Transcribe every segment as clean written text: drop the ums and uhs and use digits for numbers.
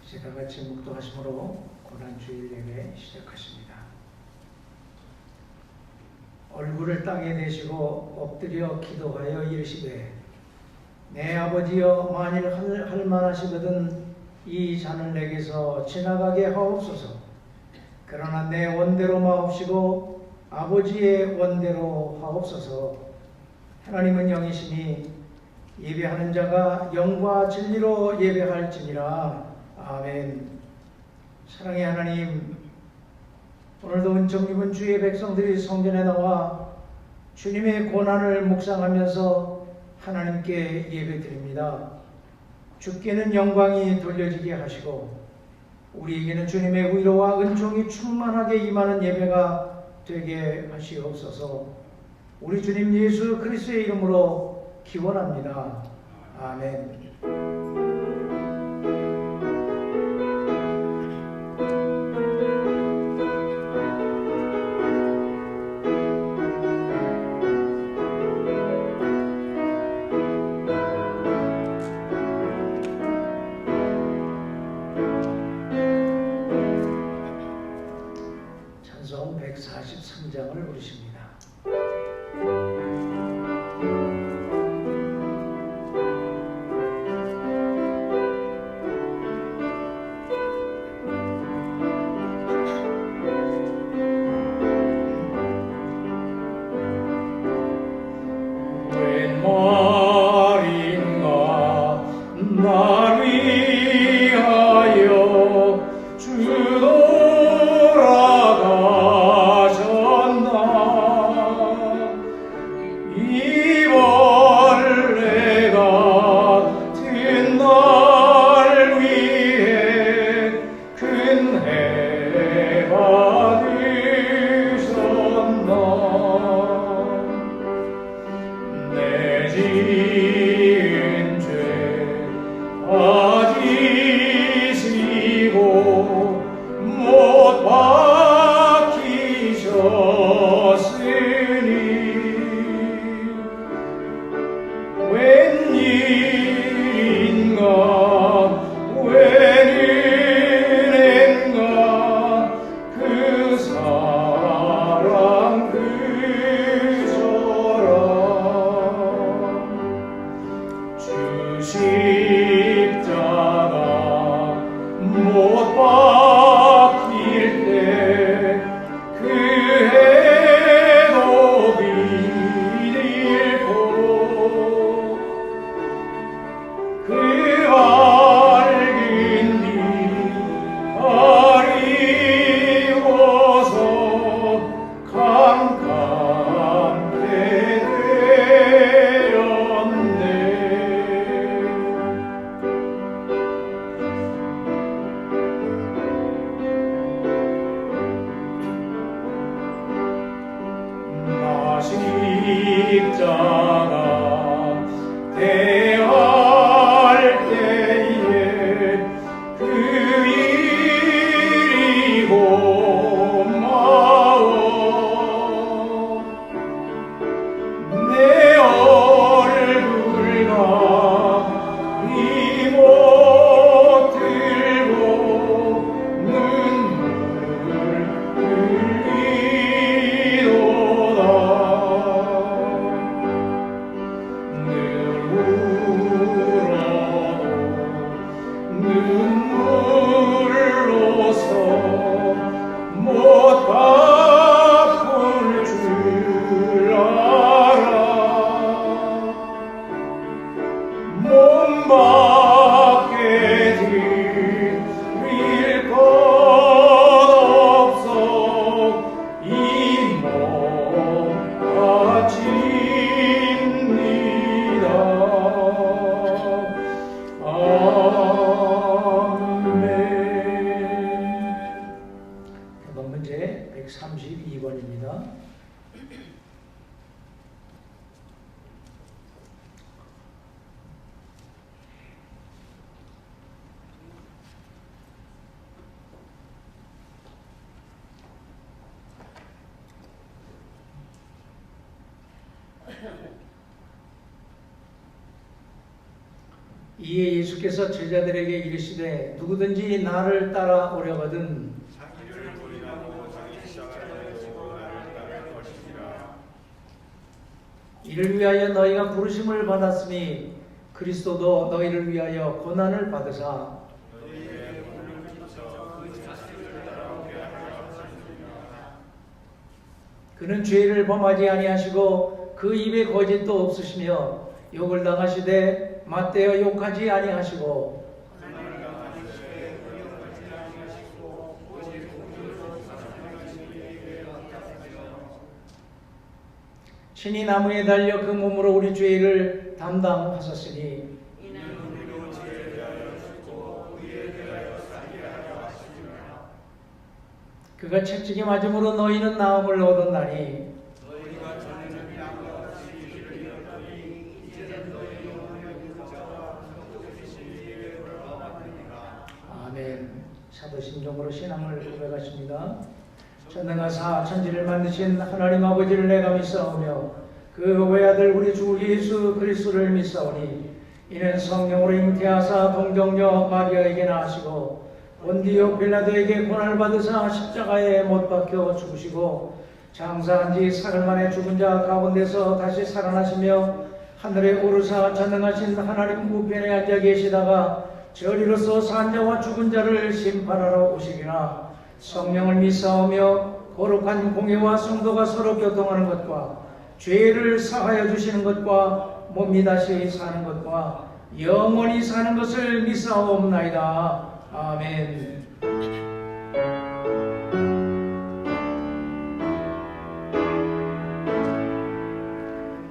이제 다 같이 묵도하심으로 고난주일 예배 시작하십니다. 얼굴을 땅에 대시고 엎드려 기도하여 이르시되 내 아버지여 만일 할 만하시거든 이 잔을 내게서 지나가게 하옵소서. 그러나 내 원대로 마옵시고 아버지의 원대로 하옵소서. 하나님은 영이시니 예배하는 자가 영과 진리로 예배할지니라. 아멘. 사랑의 하나님, 오늘도 은총 입은 주의 백성들이 성전에 나와 주님의 고난을 묵상하면서 하나님께 예배드립니다. 주께는 영광이 돌려지게 하시고 우리에게는 주님의 위로와 은총이 충만하게 임하는 예배가 되게 하시옵소서. 우리 주님 예수 그리스도의 이름으로 기원합니다. 아멘. 찬송 143장을 부르십니다. 문제 132번입니다. 이에 예수께서 제자들에게 이르시되 누구든지 나를 따라오려거든 자기를 부인하고 자기 십자가를 지고 나를 따를 것이니라. 이를 위하여 너희가 부르심을 받았으니 그리스도도 너희를 위하여 고난을 받으사 너희의 본을 비춰 그 자식을 따라오게 하려 하시니라. 그는 죄를 범하지 아니하시고 그 입에 거짓도 없으시며 욕을 당하시되 맞대어 욕하지 아니하시고 그를 당하시되 의역하지 아니하시고 오직 공의로 사랑하시니 이에 합당하시며 친히 나무에 달려 그 몸으로 우리 죄를 담당하셨으니 이는 우리로 죄에 대하여 죽고 의에 대하여 살게 하려 하시니라. 그가 채찍에 맞음으로 너희는 나음을 얻었나니 너희가 전에는 양과 같이 길을 잃었더니 이제는 너희 영혼의 구자와 그리스도 이에 돌아왔느니라. 아멘. 사도신경으로 신앙을 고백하십니다. 전능하사 천지를 만드신 하나님 아버지를 내가 믿사오며 그 외아들 우리 주 예수 그리스도를 믿사오니 이는 성령으로 잉태하사 동정녀 마리아에게 나시고 본디오 빌라도에게 고난을 받으사 십자가에 못 박혀 죽으시고 장사한 지 사흘 만에 죽은 자 가운데서 다시 살아나시며 하늘에 오르사 전능하신 하나님 우편에 앉아 계시다가 저리로서 산 자와 죽은 자를 심판하러 오시리라. 성령을 믿사오며 거룩한 공회와 성도가 서로 교통하는 것과 죄를 사하여 주시는 것과 몸이 다시 사는 것과 영원히 사는 것을 믿사옵나이다. 아멘.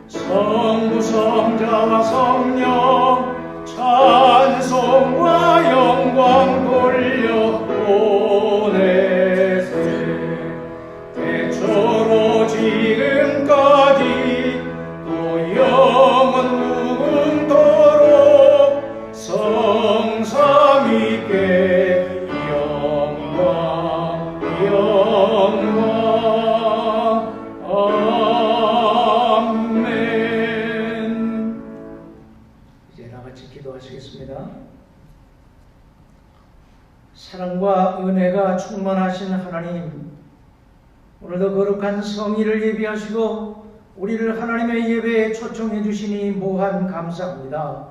성부 성자와 성령 찬송과 영광 돌려보내세 대초로 지금까지 또 영원 무궁토록 성삼위께 영광 영광 아멘. 이제 나같이 기도하시겠습니다. 사랑과 은혜가 충만하신 하나님, 오늘도 거룩한 성의를 예비하시고 우리를 하나님의 예배에 초청해 주시니 무한 감사합니다.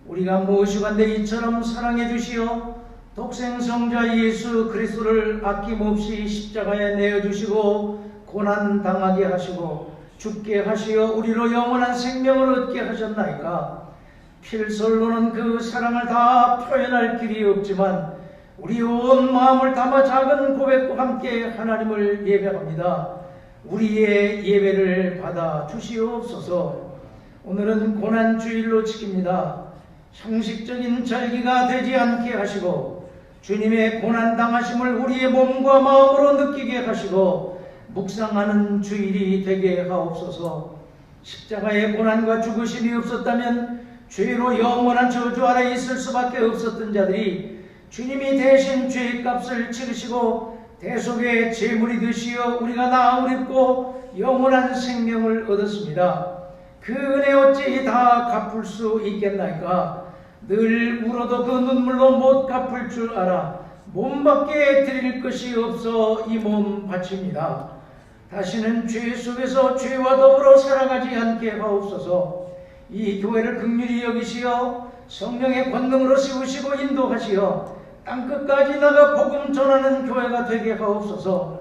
우리가 무엇이간데 이처럼 사랑해 주시어 독생성자 예수 그리스도를 아낌없이 십자가에 내어주시고 고난당하게 하시고 죽게 하시어 우리로 영원한 생명을 얻게 하셨나이까. 필설로는 그 사랑을 다 표현할 길이 없지만 우리 온 마음을 담아 작은 고백과 함께 하나님을 예배합니다. 우리의 예배를 받아 주시옵소서. 오늘은 고난주일로 지킵니다. 형식적인 절기가 되지 않게 하시고 주님의 고난당하심을 우리의 몸과 마음으로 느끼게 하시고 묵상하는 주일이 되게 하옵소서. 십자가의 고난과 죽으심이 없었다면 죄로 영원한 저주 아래 있을 수밖에 없었던 자들이 주님이 대신 죄값을 치르시고 대속의 제물이 되시어 우리가 나음을 입고 영원한 생명을 얻었습니다. 그 은혜 어찌 다 갚을 수 있겠나이까. 늘 울어도 그 눈물로 못 갚을 줄 알아 몸밖에 드릴 것이 없어 이 몸 바칩니다. 다시는 죄 속에서 죄와 더불어 살아가지 않게 하옵소서. 이 교회를 긍휼히 여기시어 성령의 권능으로 세우시고 인도하시어 땅끝까지 나가 복음 전하는 교회가 되게 하옵소서.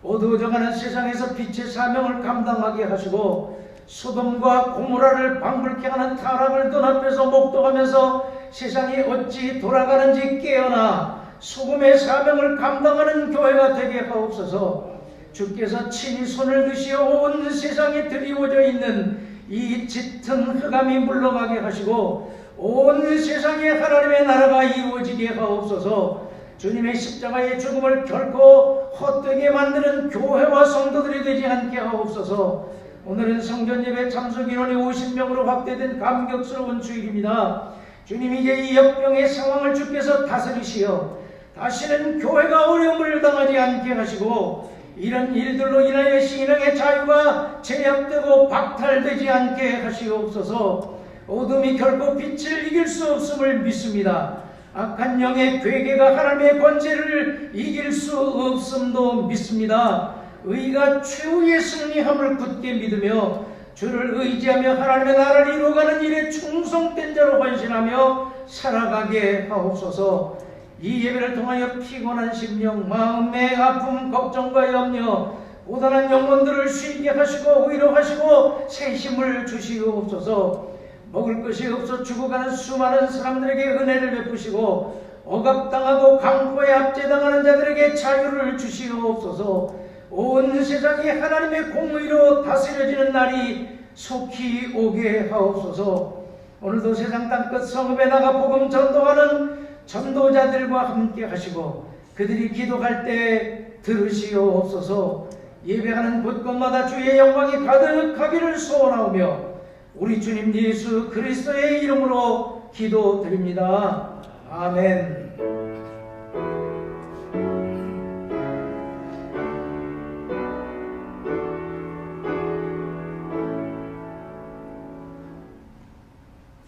어두워져가는 세상에서 빛의 사명을 감당하게 하시고 소돔과 고모라를 방불케 하는 타락을 눈앞에서 목도하면서 세상이 어찌 돌아가는지 깨어나 소금의 사명을 감당하는 교회가 되게 하옵소서. 주께서 친히 손을 드시어 온 세상에 드리워져 있는 이 짙은 흑암이 물러가게 하시고 온 세상에 하나님의 나라가 이루어지게 하옵소서. 주님의 십자가의 죽음을 결코 헛되게 만드는 교회와 성도들이 되지 않게 하옵소서. 오늘은 성전 예배 참석 인원이 50명으로 확대된 감격스러운 주일입니다. 주님이 이제 이 역병의 상황을 주께서 다스리시어 다시는 교회가 어려움을 당하지 않게 하시고 이런 일들로 인하여 신앙의 자유가 제약되고 박탈되지 않게 하시옵소서. 어둠이 결코 빛을 이길 수 없음을 믿습니다. 악한 영의 괴계가 하나님의 권세를 이길 수 없음도 믿습니다. 의가 최후의 승리함을 굳게 믿으며 주를 의지하며 하나님의 나라를 이루어가는 일에 충성된 자로 헌신하며 살아가게 하옵소서. 이 예배를 통하여 피곤한 심령, 마음의 아픔, 걱정과 염려, 고단한 영혼들을 쉬게 하시고 위로하시고 새 힘을 주시옵소서. 먹을 것이 없어 죽어가는 수많은 사람들에게 은혜를 베푸시고 억압당하고 강포에 압제당하는 자들에게 자유를 주시옵소서. 온 세상이 하나님의 공의로 다스려지는 날이 속히 오게 하옵소서. 오늘도 세상 땅끝 성읍에 나가 복음 전도하는 전도자들과 함께 하시고 그들이 기도할 때 들으시옵소서. 예배하는 곳곳마다 주의 영광이 가득하기를 소원하오며 우리 주님 예수 그리스도의 이름으로 기도드립니다. 아멘.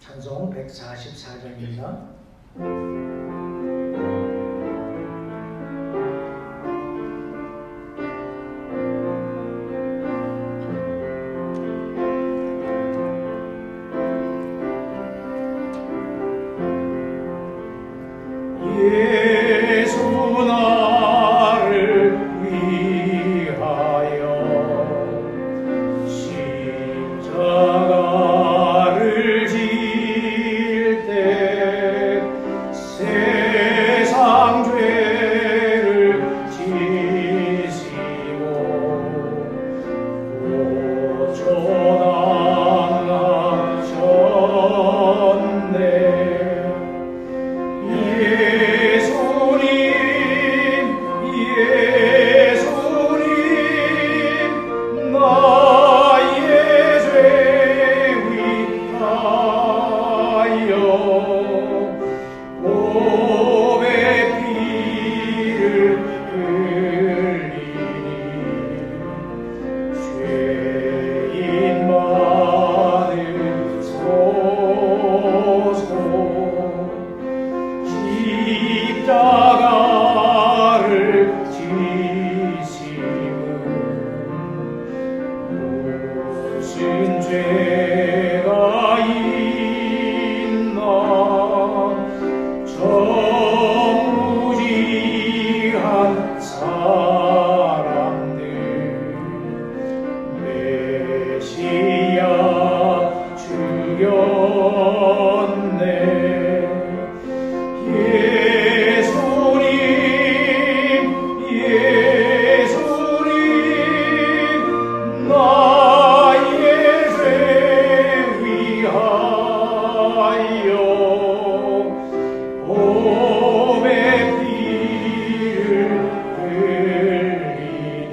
찬송 144장입니다. 예수 나를 위하여 십자가를 질 때 세상 죄를 지시고 고쳐당하셨네. 십자가를 지심은 무슨 죄가 있나. 정무지한 사람들 메시아 죽였네. 예수님 나의 죄 위하여 몸의 피를 흘리니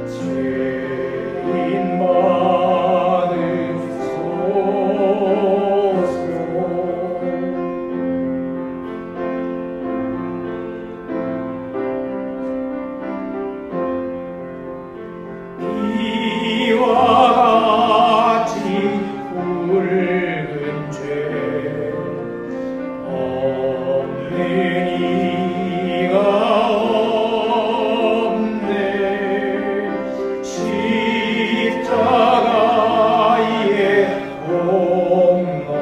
죄인 받으소서. 이와 같이 굵은 죄 없는 이가 없네. 십자가의 공로로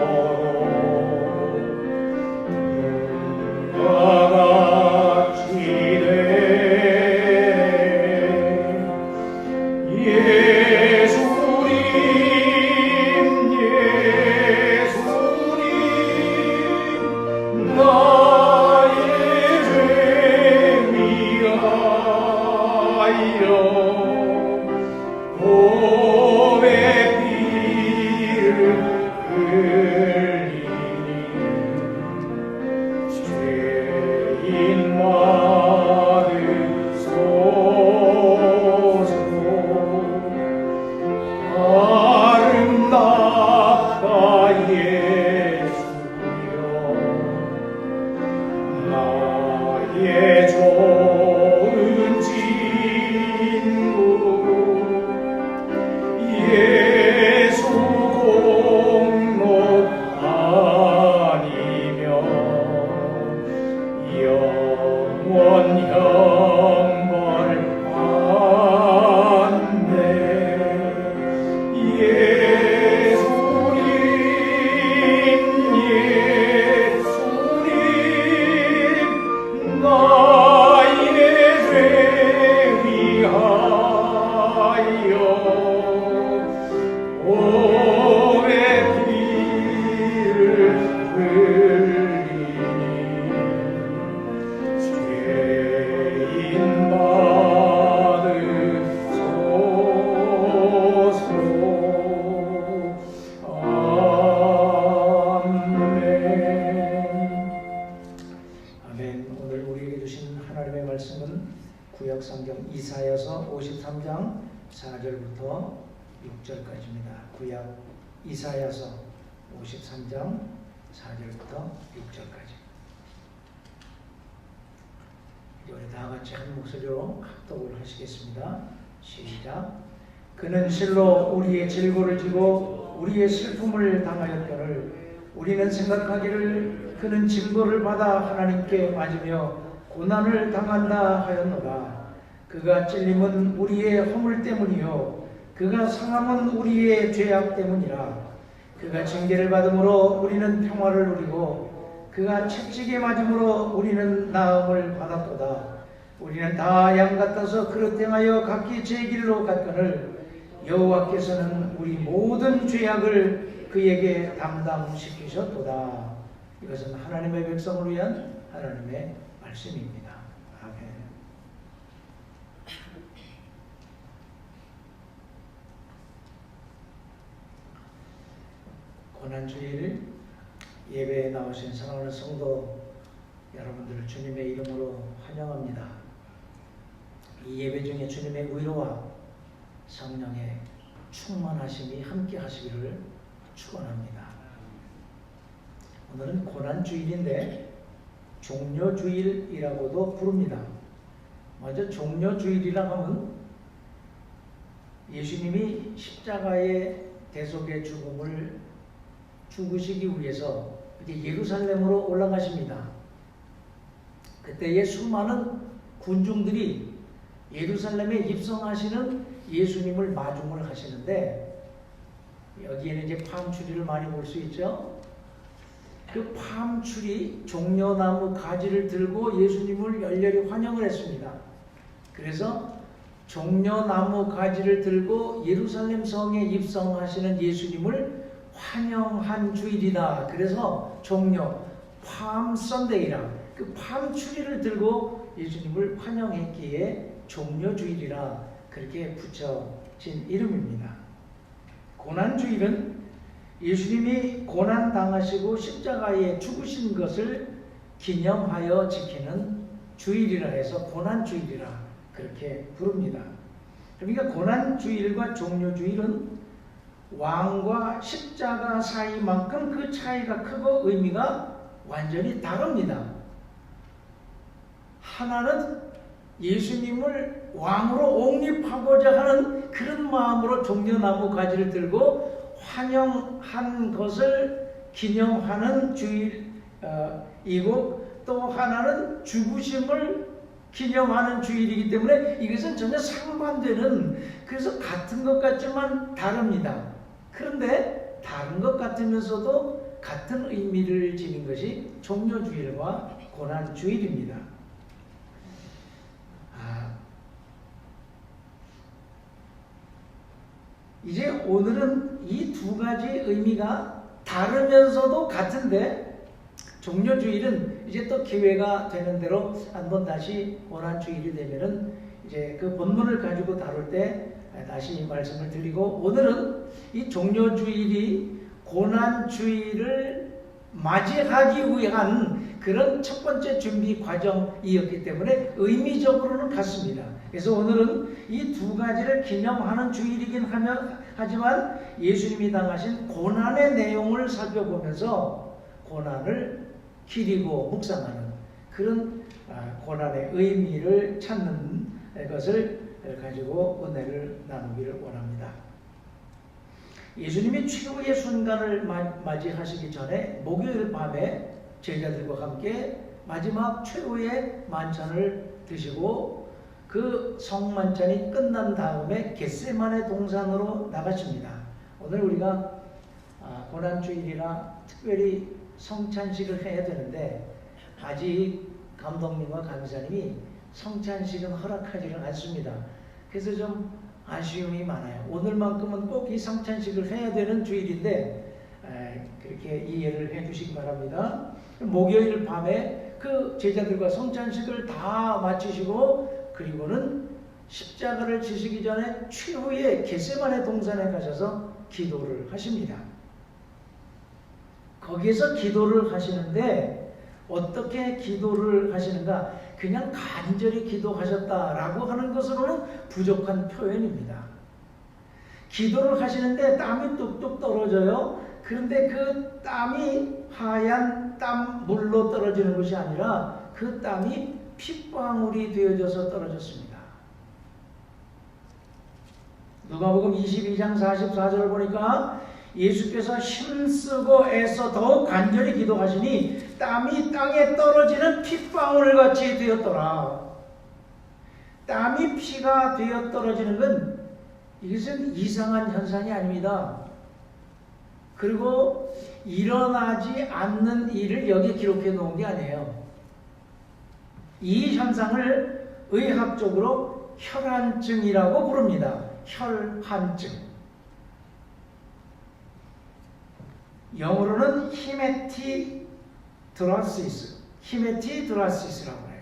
눈과 같이 돼. 예수님 나의 죄 위하여 몸의 피를 흘리니 죄인 받으소서. 아름답다 예수여 나의 좋은 친구. 예수 영원 형벌 안내 예수님 나의 죄 위하여 오래 피를 흘리니 죄인 받으소서. 아멘. 오늘 우리에게 주신 하나님의 말씀은 구약 성경 이사야서 53장 4절부터 6절까지입니다. 구약 이사야서 53장 4절부터 6절까지. 우리 다 같이 한 목소리로 합독을 하시겠습니다. 시작. 그는 실로 우리의 질고를 지고 우리의 슬픔을 당하였거늘 우리는 생각하기를 그는 징벌을 받아 하나님께 맞으며 고난을 당한다 하였노라. 그가 찔림은 우리의 허물 때문이요 그가 상함은 우리의 죄악 때문이라. 그가 징계를 받음으로 우리는 평화를 누리고 그가 채찍에 맞음으로 우리는 나음을 받았도다. 우리는 다 양 같아서 그릇 행하여 각기 제 길로 갔거늘 여호와께서는 우리 모든 죄악을 그에게 담당시키셨도다. 이것은 하나님의 백성을 위한 하나님의 말씀입니다. 아멘. 고난주일 예배에 나오신 사랑하는 성도 여러분들을 주님의 이름으로 환영합니다. 이 예배 중에 주님의 위로와 성령의 충만하심이 함께 하시기를 축원합니다. 오늘은 고난주일인데 종려주일이라고도 부릅니다. 먼저 종려주일이라 하면 예수님이 십자가의 대속의 죽음을 죽으시기 위해서 이제 예루살렘으로 올라가십니다. 그때에 수많은 군중들이 예루살렘에 입성하시는 예수님을 마중을 하시는데 여기에는 이제 팜추리를 많이 볼 수 있죠. 그 팜추리 종려나무 가지를 들고 예수님을 열렬히 환영을 했습니다. 그래서 종려나무 가지를 들고 예루살렘 성에 입성하시는 예수님을 환영한 주일이다. 그래서 종려 팜 선데이라 그 팜추리를 들고 예수님을 환영했기에 종려주일이라 그렇게 붙여진 이름입니다. 고난주일은 예수님이 고난당하시고 십자가에 죽으신 것을 기념하여 지키는 주일이라 해서 고난주일이라 그렇게 부릅니다. 그러니까 고난주일과 종려주일은 왕과 십자가 사이만큼 그 차이가 크고 의미가 완전히 다릅니다. 하나는 예수님을 왕으로 옥립하고자 하는 그런 마음으로 종려나무 가지를 들고 환영한 것을 기념하는 주일이고 또 하나는 죽으심을 기념하는 주일이기 때문에 이것은 전혀 상반되는, 그래서 같은 것 같지만 다릅니다. 그런데 다른 것 같으면서도 같은 의미를 지닌 것이 종려주일과 고난주일입니다. 이제 오늘은 이 두 가지 의미가 다르면서도 같은데 종려주일은 이제 또 기회가 되는 대로 한번 다시 고난주일이 되면은 이제 그 본문을 가지고 다룰 때 다시 말씀을 드리고, 오늘은 이 종려주일이 고난주일을 맞이하기 위한 그런 첫 번째 준비 과정이었기 때문에 의미적으로는 같습니다. 그래서 오늘은 이 두 가지를 기념하는 주일이긴 하지만 예수님이 당하신 고난의 내용을 살펴보면서 고난을 기리고 묵상하는 그런 고난의 의미를 찾는 것을 가지고 은혜를 나누기를 원합니다. 예수님이 최후의 순간을 맞이하시기 전에 목요일 밤에 제자들과 함께 마지막 최후의 만찬을 드시고 그 성만찬이 끝난 다음에 겟세마네 동산으로 나가십니다. 오늘 우리가 고난주일이라 특별히 성찬식을 해야 되는데 아직 감독님과 간사님이 성찬식은 허락하지를 않습니다. 그래서 좀 아쉬움이 많아요. 오늘만큼은 꼭 이 성찬식을 해야 되는 주일인데 그렇게 이해를 해주시기 바랍니다. 목요일 밤에 그 제자들과 성찬식을 다 마치시고 그리고는 십자가를 지시기 전에 최후의 겟세마네 동산에 가셔서 기도를 하십니다. 거기에서 기도를 하시는데 어떻게 기도를 하시는가? 그냥 간절히 기도하셨다라고 하는 것으로는 부족한 표현입니다. 기도를 하시는데 땀이 뚝뚝 떨어져요. 그런데 그 땀이 하얀 땀물로 떨어지는 것이 아니라 그 땀이 핏방울이 되어져서 떨어졌습니다. 누가복음 22장 44절을 보니까 예수께서 힘쓰고 애써 더욱 간절히 기도하시니 땀이 땅에 떨어지는 핏방울 같이 되었더라. 땀이 피가 되어 떨어지는 건 이것은 이상한 현상이 아닙니다. 그리고 일어나지 않는 일을 여기에 기록해 놓은 게 아니에요. 이 현상을 의학적으로 혈한증이라고 부릅니다. 혈한증. 영어로는 히메티드라시스라고 해요.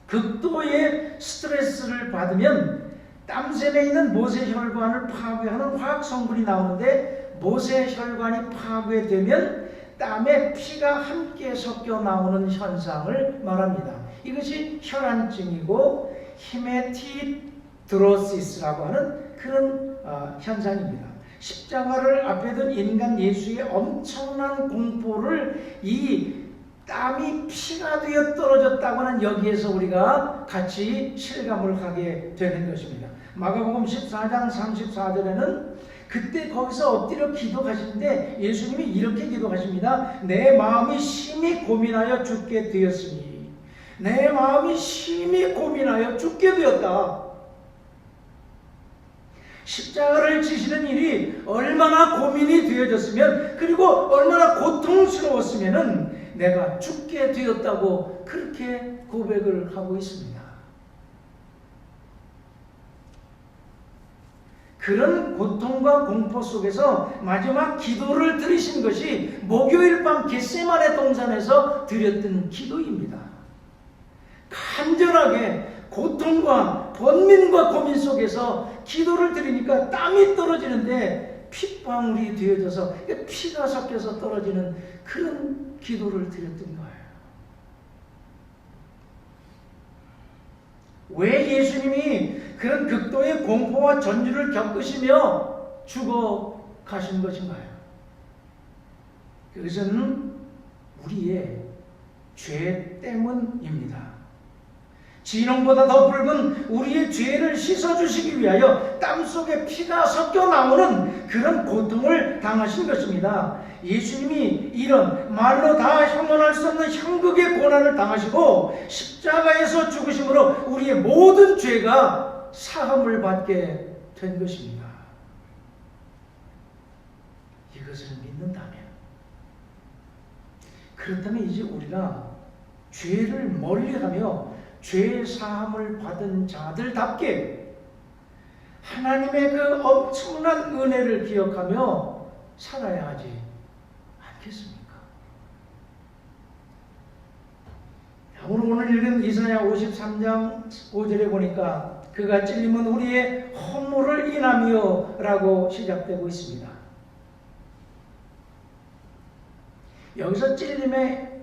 극도의 스트레스를 받으면 땀샘에 있는 모세혈관을 파괴하는 화학 성분이 나오는데 모세혈관이 파괴되면 땀에 피가 함께 섞여 나오는 현상을 말합니다. 이것이 혈안증이고 히메티드로시스라고 하는 그런 현상입니다. 십자가를 앞에 둔 인간 예수의 엄청난 공포를 이 땀이 피가 되어 떨어졌다고 하는 여기에서 우리가 같이 실감을 하게 되는 것입니다. 마가복음 14장 34절에는 그때 거기서 엎드려 기도하시는데 예수님이 이렇게 기도하십니다. 내 마음이 심히 고민하여 죽게 되었으니 내 마음이 심히 고민하여 죽게 되었다. 십자가를 지시는 일이 얼마나 고민이 되어졌으면 그리고 얼마나 고통스러웠으면 내가 죽게 되었다고 그렇게 고백을 하고 있습니다. 그런 고통과 공포 속에서 마지막 기도를 드리신 것이 목요일 밤 겟세마네 동산에서 드렸던 기도입니다. 간절하게 고통과 번민과 고민 속에서 기도를 드리니까 땀이 떨어지는데 핏방울이 되어져서 피가 섞여서 떨어지는 그런 기도를 드렸던 거예요. 왜 예수님이 그런 극도의 공포와 전율을 겪으시며 죽어 가신 것인가요? 그것은 우리의 죄 때문입니다. 진홍보다 더 붉은 우리의 죄를 씻어주시기 위하여 땀속에 피가 섞여 나오는 그런 고통을 당하신 것입니다. 예수님이 이런 말로 다 형언할 수 없는 형극의 고난을 당하시고 십자가에서 죽으심으로 우리의 모든 죄가 사함을 받게 된 것입니다. 이것을 믿는다면, 그렇다면 이제 우리가 죄를 멀리하며 죄 사함을 받은 자들답게 하나님의 그 엄청난 은혜를 기억하며 살아야 하지 않겠습니까? 오늘 읽은 이사야 53장 5절에 보니까 그가 찔림은 우리의 허물을 인하며 라고 시작되고 있습니다. 여기서 찔림의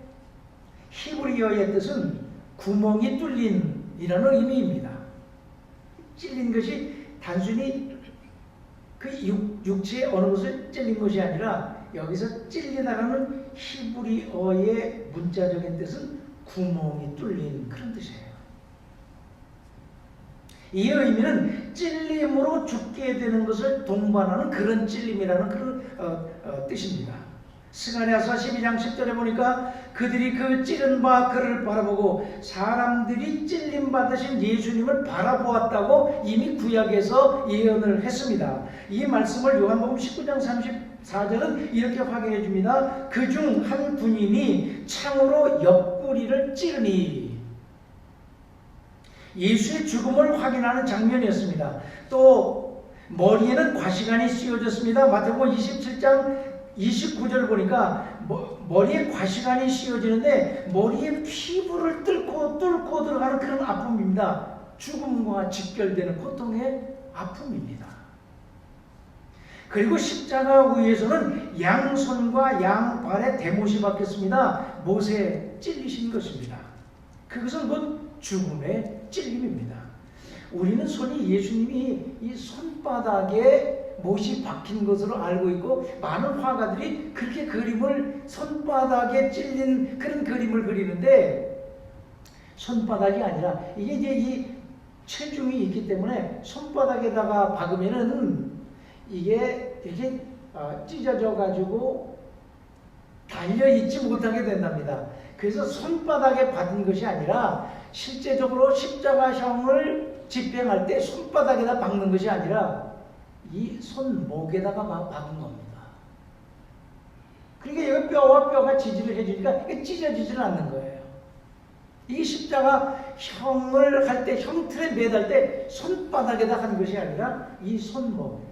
히브리어의 뜻은 구멍이 뚫린이라는 의미입니다. 찔린 것이 단순히 그 육체의 어느 곳을 찔린 것이 아니라 여기서 찔리다라는 히브리어의 문자적인 뜻은 구멍이 뚫린 그런 뜻이에요. 이 의미는 찔림으로 죽게 되는 것을 동반하는 그런 찔림이라는 그런 뜻입니다. 스가랴서 12장 10절에 보니까 그들이 그 찌른 바 그를 바라보고 사람들이 찔림 받으신 예수님을 바라보았다고 이미 구약에서 예언을 했습니다. 이 말씀을 요한복음 19장 34절은 이렇게 확인해 줍니다. 그중 한 군인이 창으로 옆구리를 찌르니, 예수의 죽음을 확인하는 장면이었습니다. 또 머리에는 과시관이 씌워졌습니다. 마태복음 27장 29절 보니까 머리에 과시관이 씌워지는데 머리에 피부를 뚫고 들어가는 그런 아픔입니다. 죽음과 직결되는 고통의 아픔입니다. 그리고 십자가 위에서는 양손과 양발에 대못이 박혔습니다. 못에 찔리신 것입니다. 그것은 곧 죽음의 찔림입니다. 우리는 손이 예수님이 이 손바닥에 못이 박힌 것으로 알고 있고, 많은 화가들이 그렇게 그림을 손바닥에 찔린 그런 그림을 그리는데, 손바닥이 아니라 이게 이제 이 체중이 있기 때문에 손바닥에다가 박으면은 이게 이렇게 찢어져 가지고 달려 있지 못하게 된답니다. 그래서 손바닥에 받은 것이 아니라 실제적으로 십자가형을 집행할 때 손바닥에다 박는 것이 아니라 이 손목에다가 박은 겁니다. 그러니까 여기 뼈와 뼈가 지지를 해주니까 찢어지지는 않는 거예요. 이 십자가형을 할 때, 형틀에 매달 때 손바닥에다 한 것이 아니라 이 손목,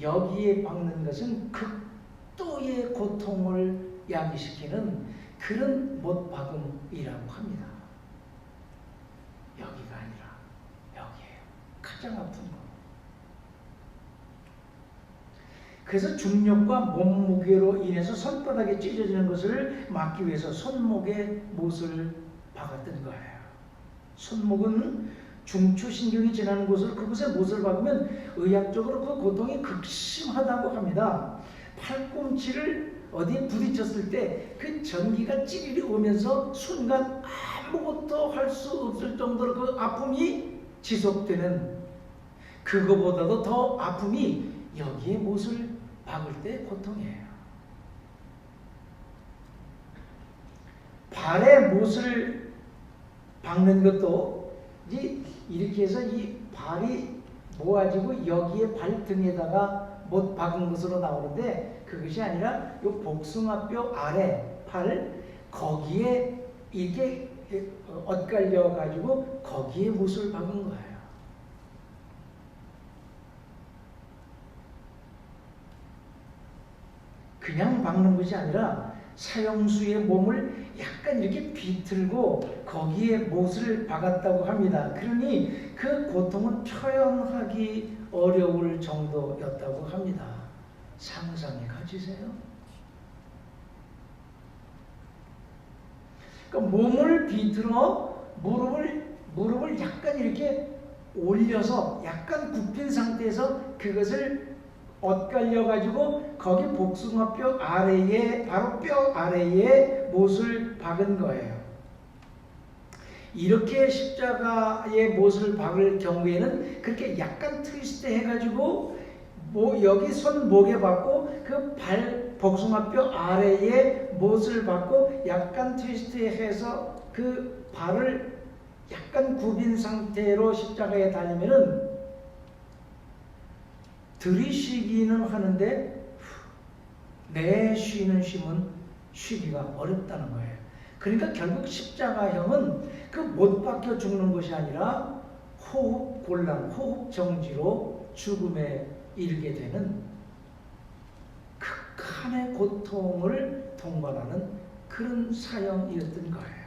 여기에 박는 것은 극도의 고통을 야기시키는 그런 못박음이라고 합니다. 여기가 아니라 여기에요. 가장 아픈 거. 그래서 중력과 몸무게로 인해서 손바닥에 찢어지는 것을 막기 위해서 손목에 못을 박았던 거예요. 손목은 중추신경이 지나는 곳으로 그곳에 못을 박으면 의학적으로 그 고통이 극심하다고 합니다. 팔꿈치를 어디에 부딪혔을 때 그 전기가 찌르르 오면서 순간 아무것도 할 수 없을 정도로 그 아픔이 지속되는, 그거보다도 더 아픔이 여기에 못을 박을 때 고통이에요. 발에 못을 박는 것도 이렇게 해서 이 발이 모아지고 여기에 발등에다가 못 박은 것으로 나오는데, 그것이 아니라 이 복숭아뼈 아래 팔 거기에 이게 엇갈려 가지고 거기에 못을 박은 거예요. 그냥 박는 것이 아니라 사형수의 몸을 약간 이렇게 비틀고 거기에 못을 박았다고 합니다. 그러니 그 고통은 표현하기 어려울 정도였다고 합니다. 상상이 가지세요? 그러니까 몸을 비틀어 무릎을 약간 이렇게 올려서 약간 굽힌 상태에서 그것을 엇갈려 가지고 거기 복숭아뼈 아래에, 바로 뼈 아래에 못을 박은 거예요. 이렇게 십자가에 못을 박을 경우에는 그렇게 약간 트위스트 해가지고 여기 손목에 박고 그 발 복숭아뼈 아래에 못을 박고 약간 트위스트 해서 그 발을 약간 굽인 상태로 십자가에 달리면은 들이쉬기는 하는데 내쉬는 쉼은 쉬기가 어렵다는 거예요. 그러니까 결국 십자가형은 그 못 박혀 죽는 것이 아니라 호흡 곤란, 호흡 정지로 죽음에 이르게 되는 극한의 고통을 동반하는 그런 사형이었던 거예요.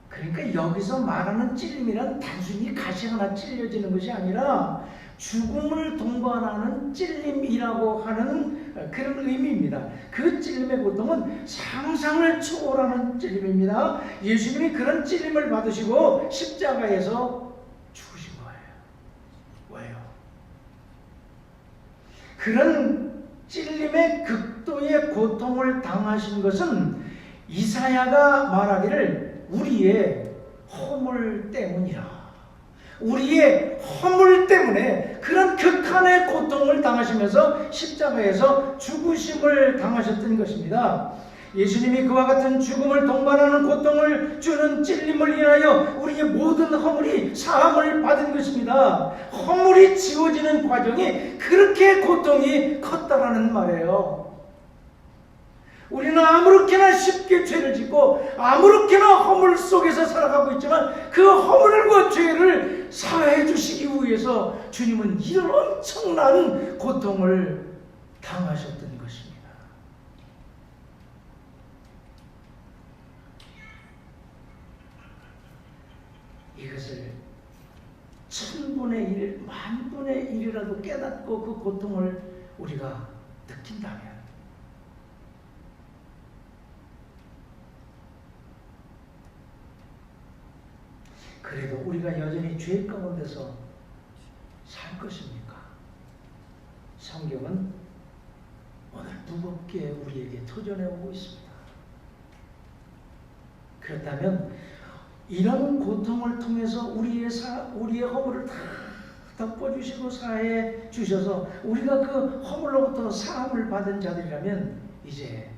그러니까 여기서 말하는 찔림이란 단순히 가시 하나 찔려지는 것이 아니라 죽음을 동반하는 찔림이라고 하는 그런 의미입니다. 그 찔림의 고통은 상상을 초월하는 찔림입니다. 예수님이 그런 찔림을 받으시고 십자가에서 죽으신 거예요. 왜요? 그런 찔림의 극도의 고통을 당하신 것은 이사야가 말하기를 우리의 허물 때문이라, 우리의 허물 때문에 그런 극한의 고통을 당하시면서 십자가에서 죽으심을 당하셨던 것입니다. 예수님이 그와 같은 죽음을 동반하는 고통을 주는 찔림을 인하여 우리의 모든 허물이 사함을 받은 것입니다. 허물이 지워지는 과정이 그렇게 고통이 컸다라는 말이에요. 우리는 아무렇게나 쉽게 죄를 짓고 아무렇게나 허물 속에서 살아가고 있지만 그 허물과 죄를 사해 주시기 위해서 주님은 이런 엄청난 고통을 당하셨던 것입니다. 이것을 1000분의 1, 10,000분의 1이라도 깨닫고 그 고통을 우리가 느낀다면 그래도 우리가 여전히 죄 가운데서 살 것입니까? 성경은 오늘 무겁게 우리에게 토전해 오고 있습니다. 그렇다면 이런 고통을 통해서 우리의 허물을 다 덮어주시고 사해 주셔서 우리가 그 허물로부터 사함을 받은 자들이라면 이제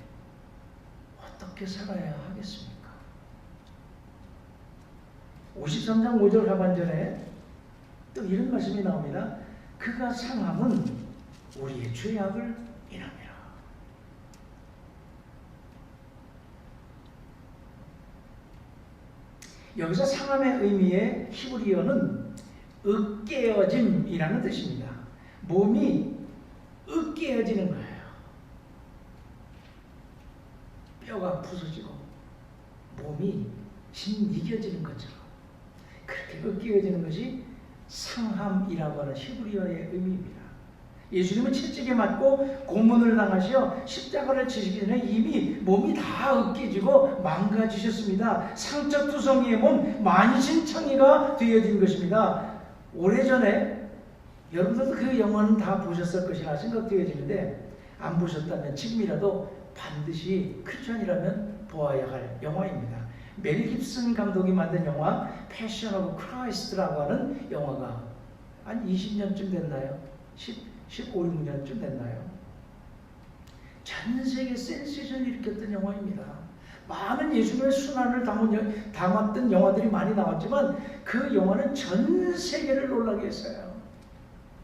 어떻게 살아야 하겠습니까? 53장 5절 하반절에 또 이런 말씀이 나옵니다. 그가 상함은 우리의 죄악을 인함이라. 여기서 상함의 의미의 히브리어는 으깨어짐이라는 뜻입니다. 몸이 으깨어지는 거예요. 뼈가 부서지고 몸이 짓이겨지는 것처럼 그렇게 으깨어지는 것이 상함이라고 하는 히브리어의 의미입니다. 예수님은 채찍에 맞고 고문을 당하시어 십자가를 지시기 전에 이미 몸이 다 으깨지고 망가지셨습니다. 상처투성이의 몸 만신창이가 되어진 것입니다. 오래전에 여러분들도 그 영화는 다 보셨을 것이라 생각되어지는데 안 보셨다면 지금이라도 반드시 크리스천이라면 보아야 할 영화입니다. 멜 깁슨 감독이 만든 영화 패션 오브 크라이스트라고 하는 영화가 한 20년쯤 됐나요? 15, 16년쯤 됐나요? 전 세계 센세이션을 일으켰던 영화입니다. 많은 예수님의 순환을 담았던 영화들이 많이 나왔지만 그 영화는 전 세계를 놀라게 했어요.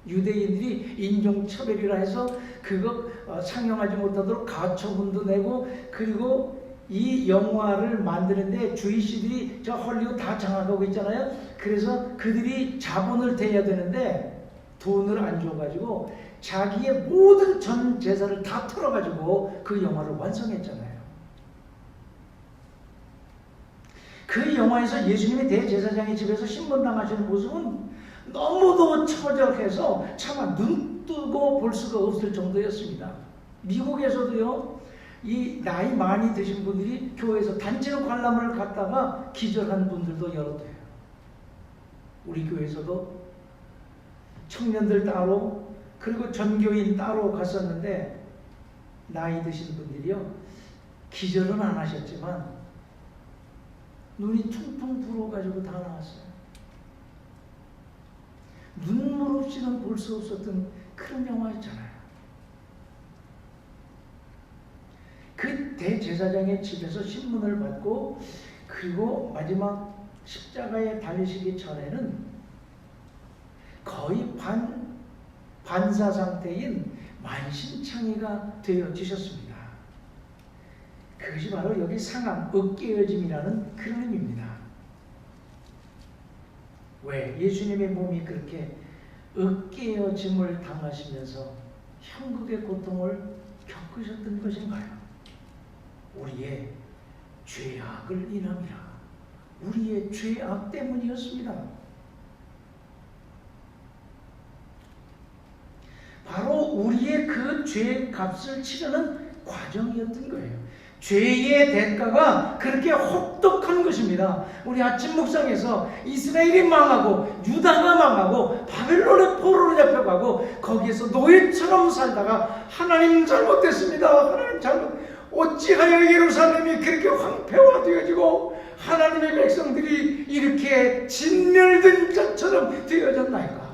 유대인들이 인종차별이라 해서 그거 상영하지 못하도록 가처분도 내고 그리고 이 영화를 만드는데 주이시들이 저 헐리우드 다 장악하고 있잖아요. 그래서 그들이 자본을 대야 되는데 돈을 안 줘가지고 자기의 모든 전 재산을 다 털어가지고 그 영화를 완성했잖아요. 그 영화에서 예수님이 대제사장의 집에서 신문당하시는 모습은 너무도 처절해서 차마 눈 뜨고 볼 수가 없을 정도였습니다. 미국에서도요, 이 나이 많이 드신 분들이 교회에서 단체로 관람을 갔다가 기절한 분들도 여러 돼요. 우리 교회에서도 청년들 따로 그리고 전교인 따로 갔었는데 나이 드신 분들이요 기절은 안 하셨지만 눈이 퉁퉁 부어가지고 다 나왔어요. 눈물 없이는 볼 수 없었던 그런 영화였잖아요. 그 대제사장의 집에서 신문을 받고 그리고 마지막 십자가에 달리시기 전에는 거의 반사 상태인 만신창이가 되어지셨습니다. 그것이 바로 여기 상함, 으깨어짐이라는 그런 의미입니다. 왜 예수님의 몸이 그렇게 으깨어짐을 당하시면서 형극의 고통을 겪으셨던 것인가요? 우리의 죄악을 인함이라. 우리의 죄악 때문이었습니다. 바로 우리의 그 죄의 값을 치르는 과정이었던 거예요. 죄의 대가가 그렇게 혹독한 것입니다. 우리 아침 묵상에서 이스라엘이 망하고 유다가 망하고 바벨론의 포로로 잡혀가고 거기에서 노예처럼 살다가 하나님 잘못됐습니다. 하나님 잘못. 어찌하여 예루살렘이 그렇게 황폐화되어지고 하나님의 백성들이 이렇게 진멸된 것처럼 되어졌나이까?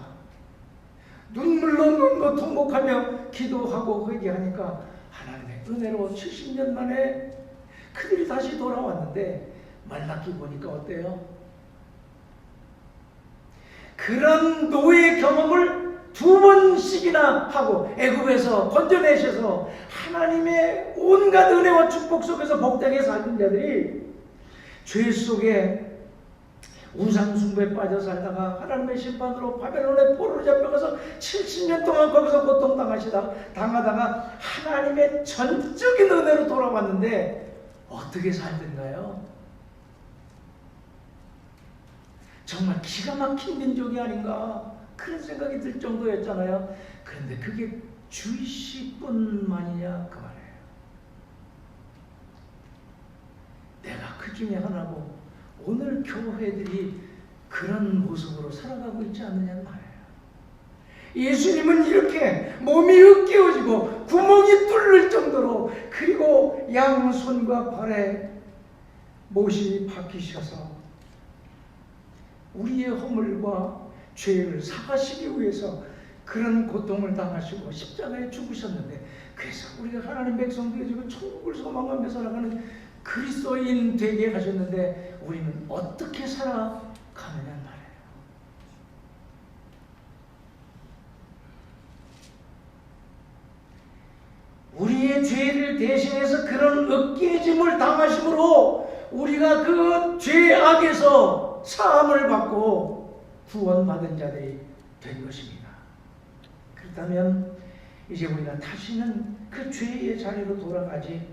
눈물로 눈물 통곡하며 기도하고 회개하니까 하나님의 은혜로 70년 만에 그들이 다시 돌아왔는데 말라기 보니까 어때요? 그런 노예 경험을 2번씩이나 하고 애굽에서 건져내셔서 하나님의 온갖 은혜와 축복 속에서 복되게 살던 자들이 죄 속에 우상숭배에 빠져 살다가 하나님의 심판으로 바벨론의 포로로 잡혀가서 70년 동안 거기서 고통당하다가 하나님의 전적인 은혜로 돌아왔는데 어떻게 살던가요? 정말 기가 막힌 민족이 아닌가 그런 생각이 들 정도였잖아요. 그런데 그게 주이시뿐만이냐 그 말이에요. 내가 그 중에 하나고 오늘 교회들이 그런 모습으로 살아가고 있지 않느냐는 말이에요. 예수님은 이렇게 몸이 으깨어지고 구멍이 뚫릴 정도로 그리고 양손과 발에 못이 박히셔서 우리의 허물과 죄를 사하시기 위해서 그런 고통을 당하시고 십자가에 죽으셨는데 그래서 우리가 하나님 백성들이 지금 천국을 소망하며 살아가는 그리스도인 되게 하셨는데 우리는 어떻게 살아가느냐는 말이에요. 우리의 죄를 대신해서 그런 으깨짐을 당하심으로 우리가 그 죄악에서 사함을 받고 구원받은 자들이 된 것입니다. 그렇다면 이제 우리가 다시는 그 죄의 자리로 돌아가지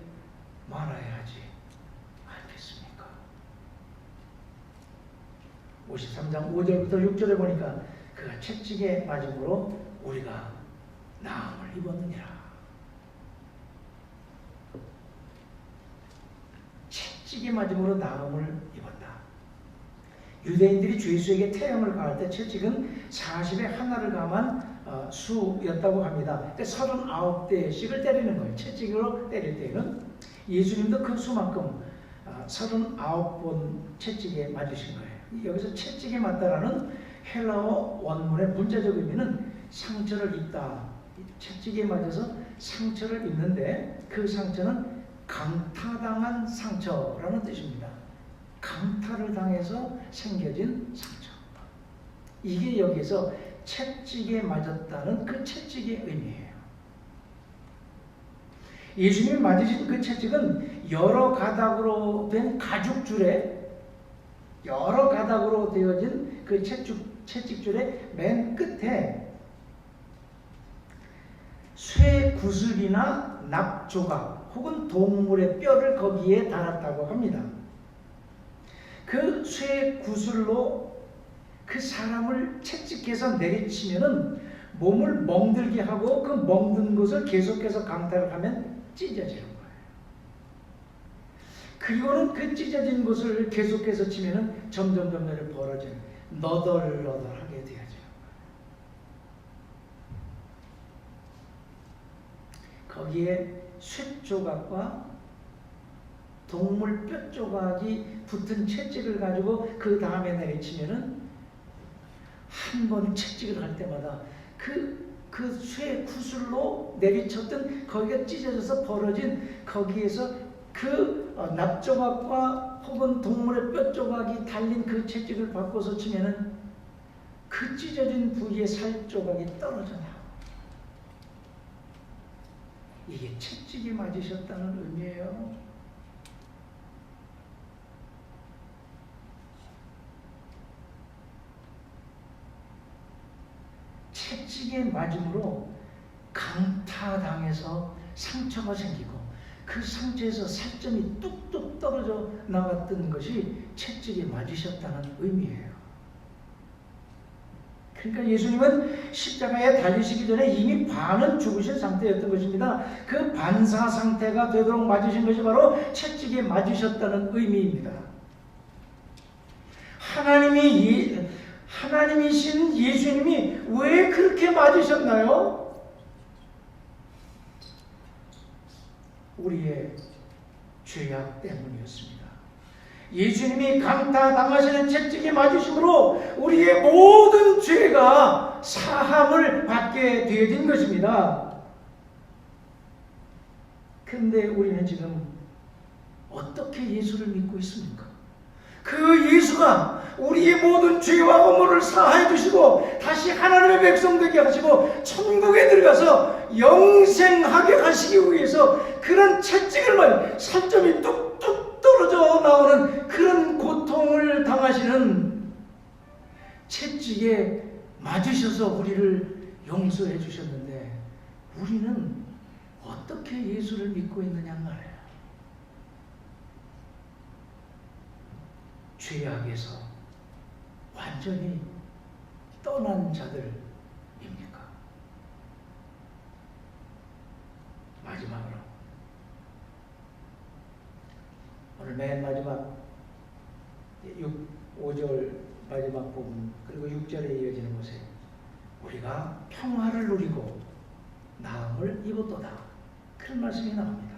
말아야 하지 않겠습니까? 53장 5절부터 6절에 보니까 그가 채찍에 맞음으로 우리가 나음을 입었느니라. 채찍에 맞음으로 나음을 입었다. 유대인들이 죄수에게 태형을 가할 때 채찍은 40에 하나를 감한 수였다고 합니다. 39대씩을 때리는 거예요. 채찍으로 때릴 때는 예수님도 그 수만큼 39번 채찍에 맞으신 거예요. 여기서 채찍에 맞다라는 헬라어 원문의 문자적 의미는 상처를 입다. 채찍에 맞아서 상처를 입는데 그 상처는 강타당한 상처라는 뜻입니다. 강타를 당해서 생겨진 상처. 이게 여기서 채찍에 맞았다는 그 채찍의 의미예요. 예수님이 맞으신 그 채찍은 여러 가닥으로 된 가죽줄에 여러 가닥으로 되어진 그 채찍줄의 맨 끝에 쇠 구슬이나 납조각 혹은 동물의 뼈를 거기에 달았다고 합니다. 그 쇠 구슬로 그 사람을 채찍해서 내리치면은 몸을 멍들게 하고 그 멍든 것을 계속해서 강타를 하면 찢어지는 거예요. 그리고는 그 찢어진 것을 계속해서 치면은 점점 벌어지는 너덜너덜하게 되어져요. 거기에 쇠조각과 동물 뼈 조각이 붙은 채찍을 가지고 그 다음에 내리치면은 한 번 채찍을 할 때마다 그 쇠 구슬로 내리쳤던 거기가 찢어져서 벌어진 거기에서 그 납조각과 혹은 동물의 뼈 조각이 달린 그 채찍을 바꿔서 치면은 그 찢어진 부위의 살 조각이 떨어져 나와요. 이게 채찍이 맞으셨다는 의미예요. 채찍에 맞음으로 강타당해서 상처가 생기고 그 상처에서 살점이 뚝뚝 떨어져 나왔던 것이 채찍에 맞으셨다는 의미예요. 그러니까 예수님은 십자가에 달리시기 전에 이미 반은 죽으신 상태였던 것입니다. 그 반사 상태가 되도록 맞으신 것이 바로 채찍에 맞으셨다는 의미입니다. 하나님이신 예수님이 왜 그렇게 맞으셨나요? 우리의 죄악 때문이었습니다. 예수님이 강타당하시는 채찍에 맞으심으로 우리의 모든 죄가 사함을 받게 되어진 것입니다. 그런데 우리는 지금 어떻게 예수를 믿고 있습니까? 그 예수가 우리의 모든 죄와 허물을 사하여 주시고 다시 하나님의 백성 되게 하시고 천국에 들어가서 영생하게 하시기 위해서 그런 채찍을 맞아 살점이 뚝뚝 떨어져 나오는 그런 고통을 당하시는 채찍에 맞으셔서 우리를 용서해 주셨는데 우리는 어떻게 예수를 믿고 있느냐 말이에요. 죄악에서 완전히 떠난 자들입니까? 마지막으로 오늘 맨 마지막 5절 마지막 부분 그리고 6절에 이어지는 곳에 우리가 평화를 누리고 나음을 입었도다 그런 말씀이 나옵니다.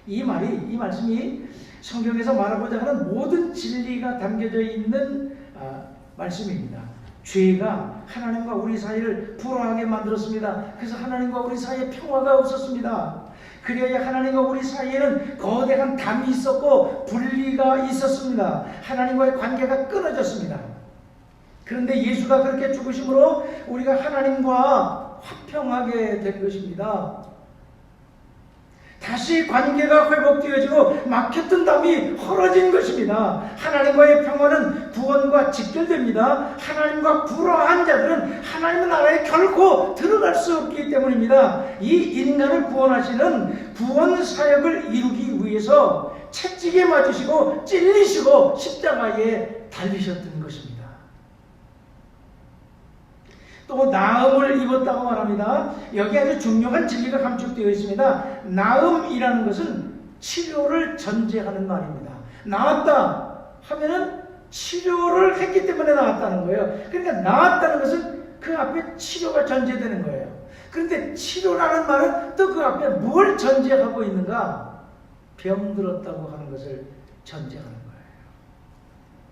이 말씀이 성경에서 말하고자 하는 모든 진리가 담겨져 있는 말씀입니다. 죄가 하나님과 우리 사이를 불화하게 만들었습니다. 그래서 하나님과 우리 사이에 평화가 없었습니다. 그래야 하나님과 우리 사이에는 거대한 담이 있었고 분리가 있었습니다. 하나님과의 관계가 끊어졌습니다. 그런데 예수가 그렇게 죽으심으로 우리가 하나님과 화평하게 된 것입니다. 다시 관계가 회복되어지고 막혔던 담이 헐어진 것입니다. 하나님과의 평화는 구원과 직결됩니다. 하나님과 불화한 자들은 하나님의 나라에 결코 들어갈 수 없기 때문입니다. 이 인간을 구원하시는 구원 사역을 이루기 위해서 채찍에 맞으시고 찔리시고 십자가에 달리셨던 것입니다. 또 나음을 입었다고 말합니다. 여기 아주 중요한 진리가 감축되어 있습니다. 나음이라는 것은 치료를 전제하는 말입니다. 나았다 하면은 치료를 했기 때문에 나았다는 거예요. 그러니까 나았다는 것은 그 앞에 치료가 전제되는 거예요. 그런데 치료라는 말은 또 그 앞에 뭘 전제하고 있는가? 병들었다고 하는 것을 전제하는 거예요.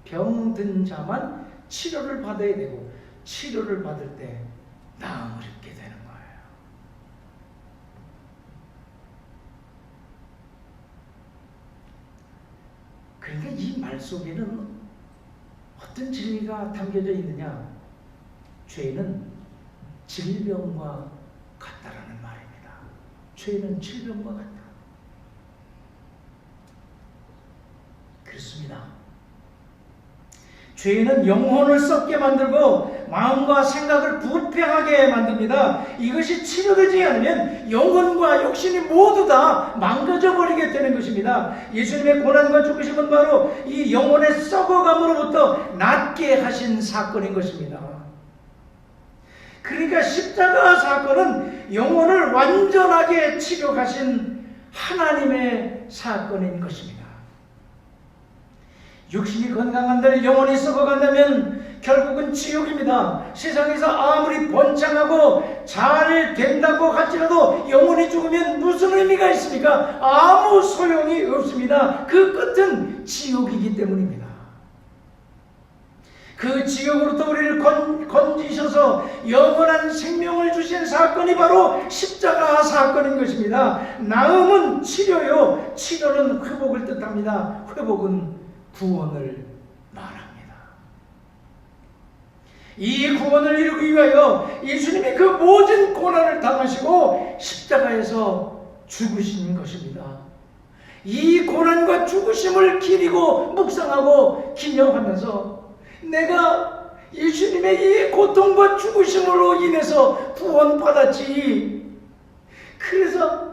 병든 자만 치료를 받아야 되고 치료를 받을 때 나음을 입게 되는 거예요. 그러니까 이 말 속에는 어떤 진리가 담겨져 있느냐? 죄는 질병과 같다라는 말입니다. 죄는 질병과 같다. 그렇습니다. 죄는 영혼을 썩게 만들고 마음과 생각을 부패하게 만듭니다. 이것이 치료되지 않으면 영혼과 육신이 모두 다 망가져 버리게 되는 것입니다. 예수님의 고난과 죽으심은 바로 이 영혼의 썩어감으로부터 낫게 하신 사건인 것입니다. 그러니까 십자가 사건은 영혼을 완전하게 치료하신 하나님의 사건인 것입니다. 육신이 건강한들 영혼이 썩어간다면 결국은 지옥입니다. 세상에서 아무리 번창하고 잘 된다고 할지라도 영혼이 죽으면 무슨 의미가 있습니까? 아무 소용이 없습니다. 그 끝은 지옥이기 때문입니다. 그 지옥으로부터 우리를 건지셔서 영원한 생명을 주신 사건이 바로 십자가 사건인 것입니다. 나음은 치료요, 치료는 회복을 뜻합니다. 회복은 구원을 말합니다. 이 구원을 이루기 위하여 예수님이 그 모든 고난을 당하시고 십자가에서 죽으신 것입니다. 이 고난과 죽으심을 기리고 묵상하고 기념하면서 내가 예수님의 이 고통과 죽으심으로 인해서 구원받았지. 그래서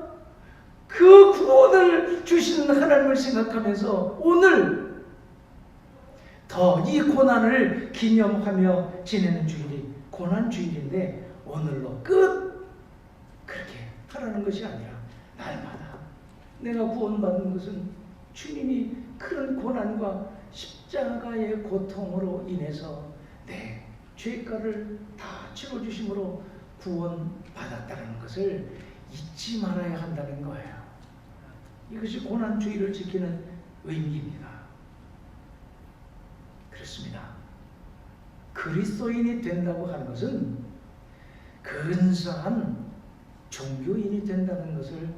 그 구원을 주신 하나님을 생각하면서 오늘 더 이 고난을 기념하며 지내는 주일이 고난주일인데 오늘로 끝! 그렇게 하라는 것이 아니라 날마다 내가 구원받는 것은 주님이 그런 고난과 십자가의 고통으로 인해서 내 죄가를 다 치러주심으로 구원받았다는 것을 잊지 말아야 한다는 거예요. 이것이 고난주의를 지키는 의미입니다. 그렇습니다. 그리스도인이 된다고 하는 것은 근사한 종교인이 된다는 것을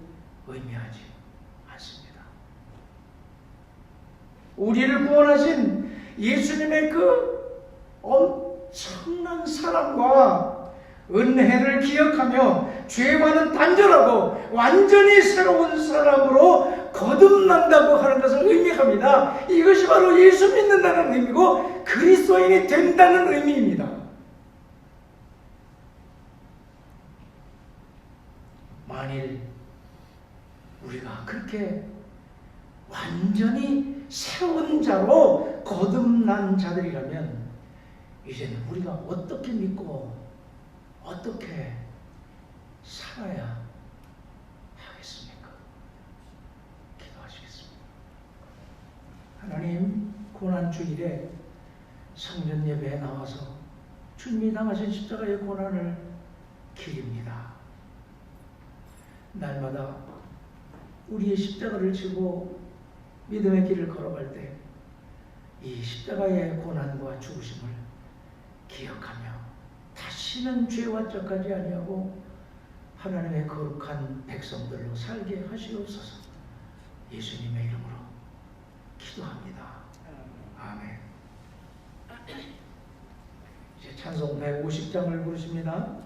의미하지 않습니다. 우리를 구원하신 예수님의 그 엄청난 사랑과 은혜를 기억하며 죄와는 단절하고 완전히 새로운 사람으로 거듭난다고 하는 것을 의미합니다. 이것이 바로 예수 믿는다는 의미고 그리스도인이 된다는 의미입니다. 만일 우리가 그렇게 완전히 새로운 자로 거듭난 자들이라면 이제는 우리가 어떻게 믿고 어떻게 살아야 하겠습니까? 기도하시겠습니다. 하나님, 고난주일에 성전 예배에 나와서 주님이 당하신 십자가의 고난을 기립니다. 날마다 우리의 십자가를 지고 믿음의 길을 걸어갈 때 이 십자가의 고난과 죽으심을 기억하며 다시는 죄와 짝하지 아니하고 하나님의 거룩한 백성들로 살게 하시옵소서. 예수님의 이름으로 기도합니다. 아멘. 이제 찬송 150장을 부르십니다.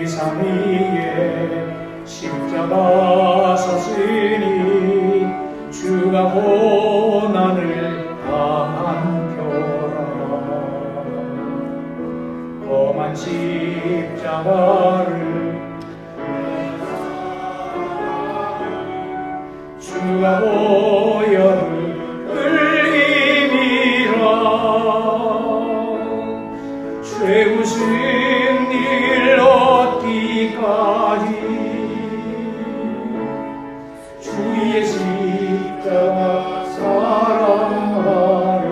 산 위에 십자가 섰으니 주가 고난을 당한 표라. 험한 십자가를 주가 보혈을 흘리미라. 죄 웃은 일 얻기까지 주의 십자가 사랑하리.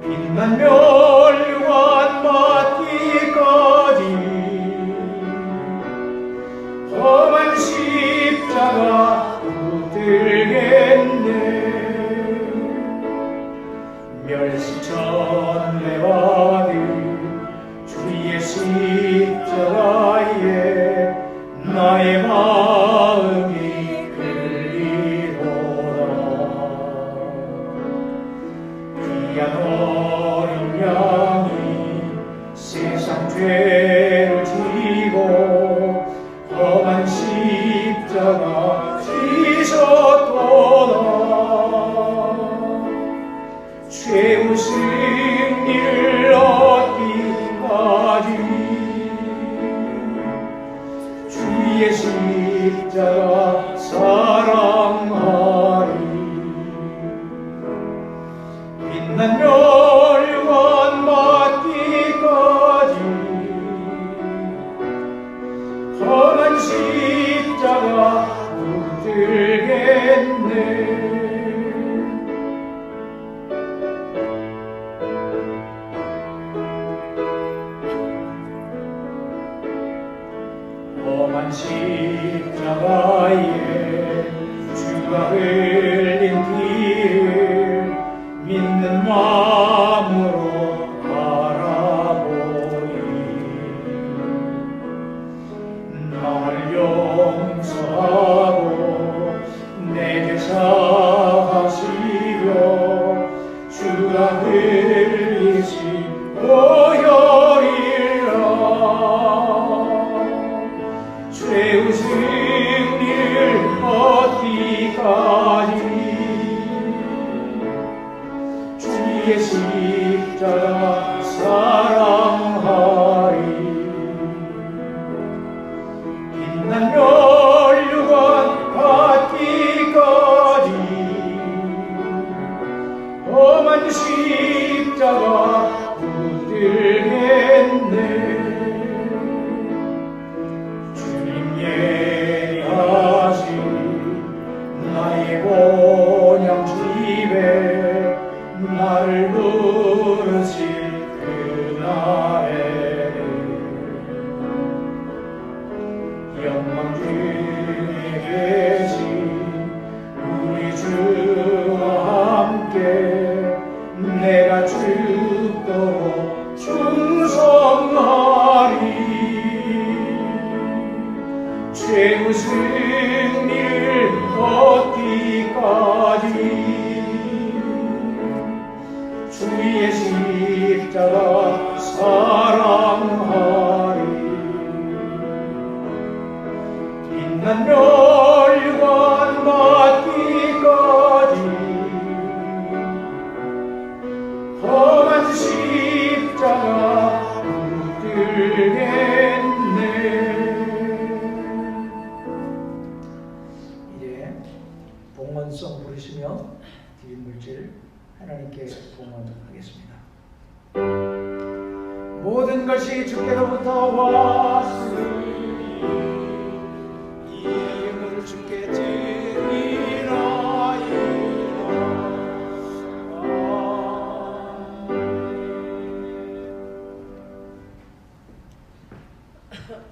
빛난 멸류관 맞기까지 험한 십자가 붙들겠네. 멸시천대와 주의 십자가에 나의 마음이 나를 부르신 그날에는 영광 중에 계신 우리 주와 함께 내가 죽도록 충성하리. 최후 승리를 얻기까지 주의 십자가 사랑하리. 빛난 멸관 받기까지 험한 십자가 붙들겠네. 이제 봉헌송 부르시며 뒷물질 하나님께 봉헌하겠습니다. 모든 것이 주께로부터 왔으니 이 예물을 주께 드리나이다.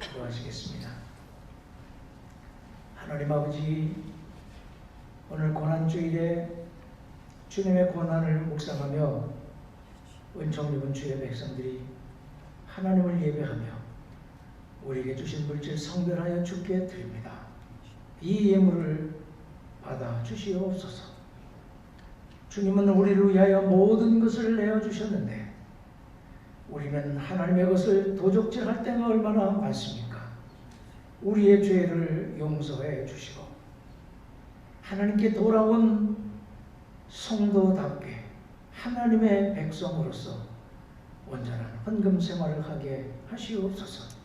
기도하시겠습니다. 하나님 아버지, 오늘 고난주일에 주님의 고난을 묵상하며 은총 입은 주의 백성들이 하나님을 예배하며 우리에게 주신 물질 성별하여 주께 드립니다. 이 예물을 받아 주시옵소서. 주님은 우리를 위하여 모든 것을 내어주셨는데 우리는 하나님의 것을 도적질할 때가 얼마나 많습니까? 우리의 죄를 용서해 주시고 하나님께 돌아온 성도답게 하나님의 백성으로서 온전한 헌금 생활을 하게 하시옵소서.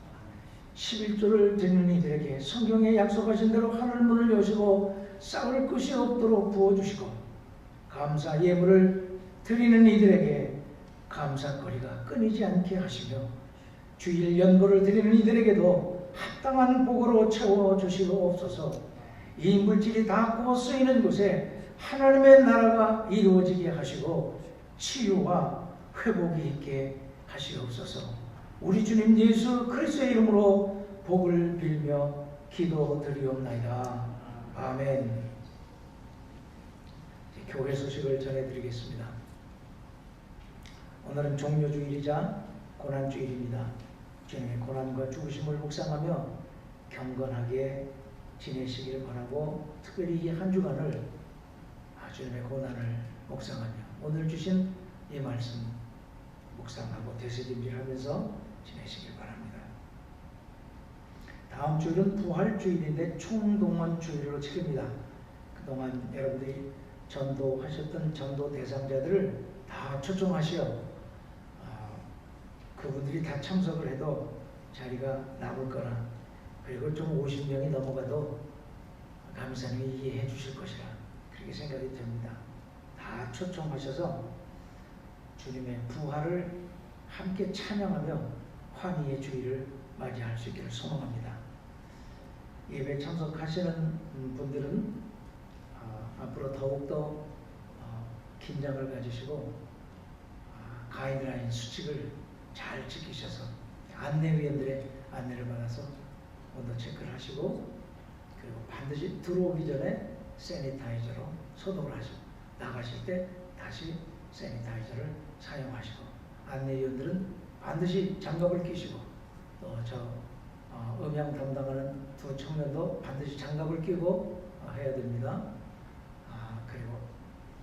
11조를 드리는 이들에게 성경에 약속하신 대로 하늘 문을 여시고 싹을 끝이 없도록 부어주시고 감사 예물을 드리는 이들에게 감사거리가 끊이지 않게 하시며 주일 연보를 드리는 이들에게도 합당한 복으로 채워주시옵소서. 이 물질이 닿고 쓰이는 곳에 하나님의 나라가 이루어지게 하시고 치유와 회복이 있게 하시옵소서. 우리 주님 예수 그리스도의 이름으로 복을 빌며 기도드리옵나이다. 아멘. 교회 소식을 전해드리겠습니다. 오늘은 종료주일이자 고난주일입니다. 주님의 고난과 죽으심을 묵상하며 경건하게 지내시길 바라고 특별히 이 한 주간을 주님의 고난을 묵상하며 오늘 주신 이 말씀 묵상하고 되새김질하면서 지내시길 바랍니다. 다음 주일은 부활주일인데 총동원주일로 치릅니다. 그동안 여러분들이 전도하셨던 전도 대상자들을 다 초청하시어 그분들이 다 참석을 해도 자리가 남을 거나 그리고 좀 50명이 넘어가도 감사님이 이해해 주실 것이라 그렇게 생각이 듭니다. 다 초청하셔서 주님의 부활을 함께 찬양하며 환희의 주일을 맞이할 수 있기를 소망합니다. 예배 참석하시는 분들은 앞으로 더욱더 긴장을 가지시고 가이드라인 수칙을 잘 지키셔서 안내위원들의 안내를 받아서 온도 체크를 하시고 그리고 반드시 들어오기 전에 세니타이저로 소독을 하시고 나가실 때 다시 세니타이저를 사용하시고 안내위원들은 반드시 장갑을 끼시고 또 저 음향 담당하는 두 청년도 반드시 장갑을 끼고 해야 됩니다. 그리고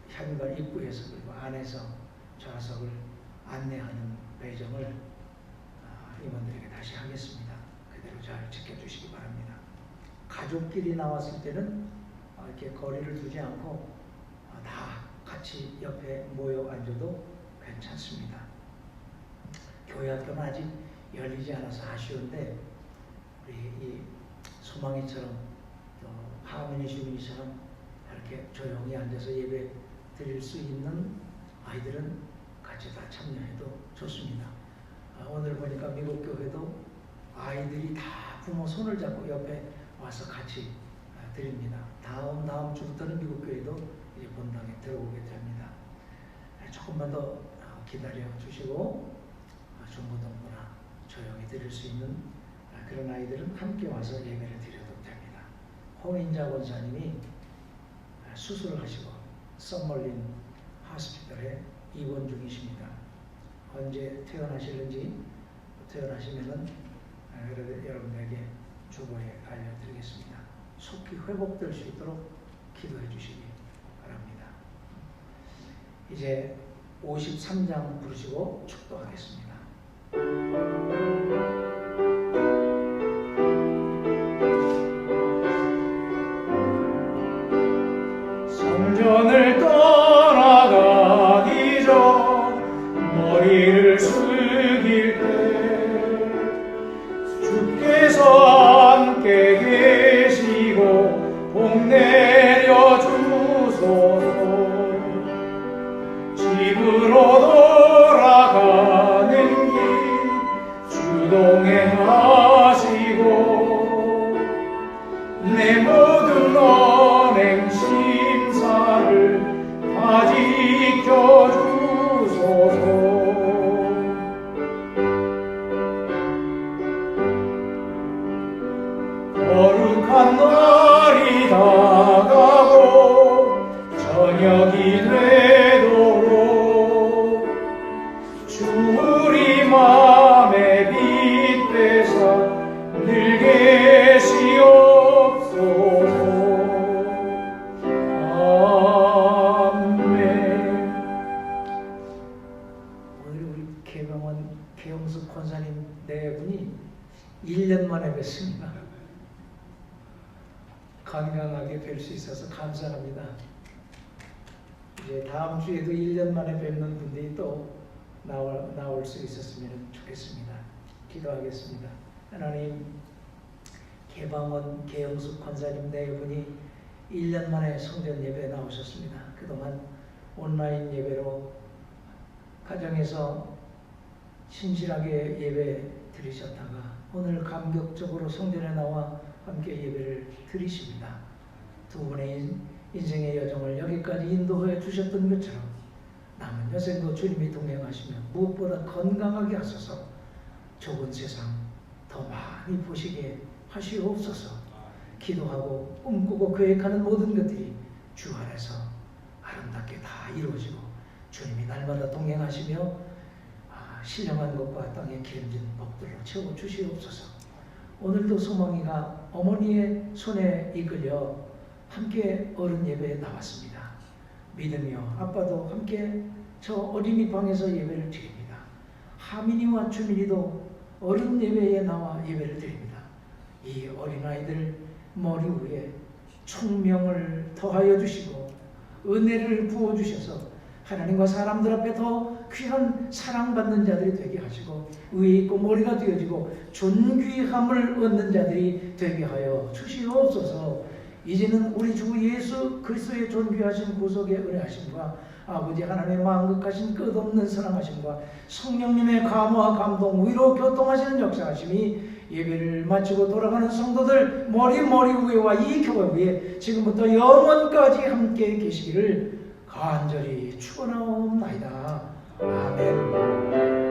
현관 입구에서 그리고 안에서 좌석을 안내하는 배정을 임원들에게 다시 하겠습니다. 그대로 잘 지켜주시기 바랍니다. 가족끼리 나왔을 때는 이렇게 거리를 두지 않고 다 같이 옆에 모여 앉아도 괜찮습니다. 교회 학교는 아직 열리지 않아서 아쉬운데 우리 이 소망이처럼 또 하은이 주민이처럼 이렇게 조용히 앉아서 예배 드릴 수 있는 아이들은 같이 다 참여해도 좋습니다. 오늘 보니까 미국 교회도 아이들이 다 부모 손을 잡고 옆에 와서 같이 드립니다. 다음 주부터는 미국 교회도 이제 본당에 들어오게 됩니다. 조금만 더 기다려 주시고 중고등부나 조용히 드릴 수 있는 그런 아이들은 함께 와서 예배를 드려도 됩니다. 홍인자 권사님이 수술을 하시고 썸멀린 하스피털에 입원 중이십니다. 언제 퇴원하실는지 퇴원하시면은 여러분에게 주보에 알려드리겠습니다. 속히 회복될 수 있도록 기도해 주시기 바랍니다. 이제 53장 부르시고 축도하겠습니다. 성전을 떠나가기 전 머리를 숙일 때 주께서 함께 계시고 복 내려 주소서. 집으로 돌아가는 길 주동행하시고 내 모든 언행 심사를 다 지켜주소서. 거룩한 날이 다가고 저녁이 되도록 주 우리 맘에 빛 되사 늘 계시옵소서. 아멘. 오늘 우리 개병원 개영숙 권사님 네 분이 1년 만에 뵙습니다. 건강하게 뵐 수 있어서 감사합니다. 이제 다음 주에도 1년 만에 뵙는 분들이 또 나올 수 있었으면 좋겠습니다. 기도하겠습니다. 하나님, 개방원 개영숙 권사님 네 분이 1년 만에 성전 예배에 나오셨습니다. 그동안 온라인 예배로 가정에서 신실하게 예배 드리셨다가 오늘 감격적으로 성전에 나와 함께 예배를 드리십니다. 두 분의 인생의 여정을 여기까지 인도해 주셨던 것처럼 남은 여생도 주님이 동행하시며 무엇보다 건강하게 하소서. 좁은 세상 더 많이 보시게 하시옵소서. 기도하고 꿈꾸고 계획하는 모든 것들이 주 안에서 아름답게 다 이루어지고 주님이 날마다 동행하시며 신령한 것과 땅에 기름진 복들로 채워 주시옵소서. 오늘도 소망이가 어머니의 손에 이끌려 함께 어른 예배에 나왔습니다. 믿으며 아빠도 함께 저 어린이 방에서 예배를 드립니다. 하민이와 주민이도 어른 예배에 나와 예배를 드립니다. 이 어린아이들 머리 위에 총명을 더하여 주시고 은혜를 부어주셔서 하나님과 사람들 앞에 더 귀한 사랑받는 자들이 되게 하시고 의에 있고 머리가 되어지고 존귀함을 얻는 자들이 되게 하여 주시옵소서. 이제는 우리 주 예수 그리스도의 존귀하신 구속의 은혜하심과 아버지 하나님의 만극하신 끝없는 사랑하심과 성령님의 감화와 감동 위로 교통하시는 역사하심이 예배를 마치고 돌아가는 성도들 머리 위에와 이 교회 위에 지금부터 영원까지 함께 계시기를 간절히 축원하옵나이다. 아멘.